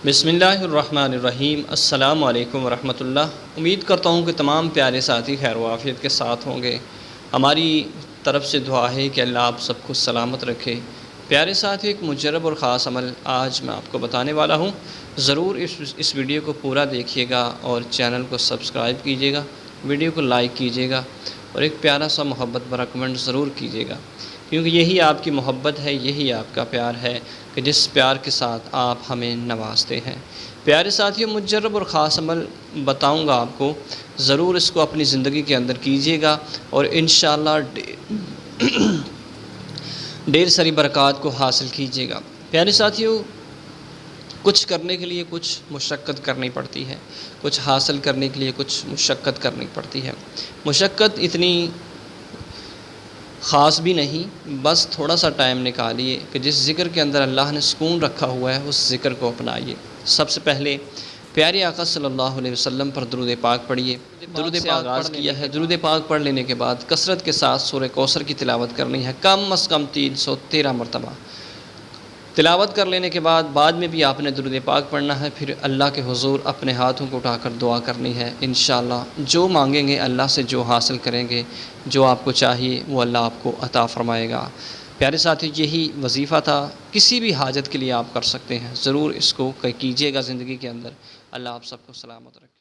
بسم اللہ الرحمن الرحیم۔ السلام علیکم ورحمۃ اللہ۔ امید کرتا ہوں کہ تمام پیارے ساتھی خیر و عافیت کے ساتھ ہوں گے۔ ہماری طرف سے دعا ہے کہ اللہ آپ سب کو سلامت رکھے۔ پیارے ساتھی، ایک مجرب اور خاص عمل آج میں آپ کو بتانے والا ہوں۔ ضرور اس ویڈیو کو پورا دیکھیے گا اور چینل کو سبسکرائب کیجیے گا، ویڈیو کو لائک کیجیے گا اور ایک پیارا سا محبت بھرا کمنٹ ضرور کیجیے گا، کیونکہ یہی آپ کی محبت ہے، یہی آپ کا پیار ہے کہ جس پیار کے ساتھ آپ ہمیں نوازتے ہیں۔ پیارے ساتھیوں، مجرب اور خاص عمل بتاؤں گا آپ کو، ضرور اس کو اپنی زندگی کے اندر کیجیے گا اور انشاءاللہ ڈھیر ساری برکات کو حاصل کیجیے گا۔ پیارے ساتھیوں، کچھ کرنے کے لیے کچھ مشقت کرنی پڑتی ہے، کچھ حاصل کرنے کے لیے کچھ مشقت کرنی پڑتی ہے۔ مشقت اتنی خاص بھی نہیں، بس تھوڑا سا ٹائم نکالیے کہ جس ذکر کے اندر اللہ نے سکون رکھا ہوا ہے اس ذکر کو اپنائیے۔ سب سے پہلے پیارے آقا صلی اللہ علیہ وسلم پر درود پاک پڑھیے۔ درود پاک آغاز کیا ہے، درود پاک پڑھ لینے کے بعد کثرت کے ساتھ سورہ کوثر کی تلاوت کرنی ہے، کم از کم 313 مرتبہ تلاوت کر لینے کے بعد میں بھی آپ نے درود پاک پڑھنا ہے۔ پھر اللہ کے حضور اپنے ہاتھوں کو اٹھا کر دعا کرنی ہے۔ انشاءاللہ جو مانگیں گے اللہ سے، جو حاصل کریں گے، جو آپ کو چاہیے وہ اللہ آپ کو عطا فرمائے گا۔ پیارے ساتھی، یہی وظیفہ تھا، کسی بھی حاجت کے لیے آپ کر سکتے ہیں، ضرور اس کو کیجیے گا زندگی کے اندر۔ اللہ آپ سب کو سلامت رکھے۔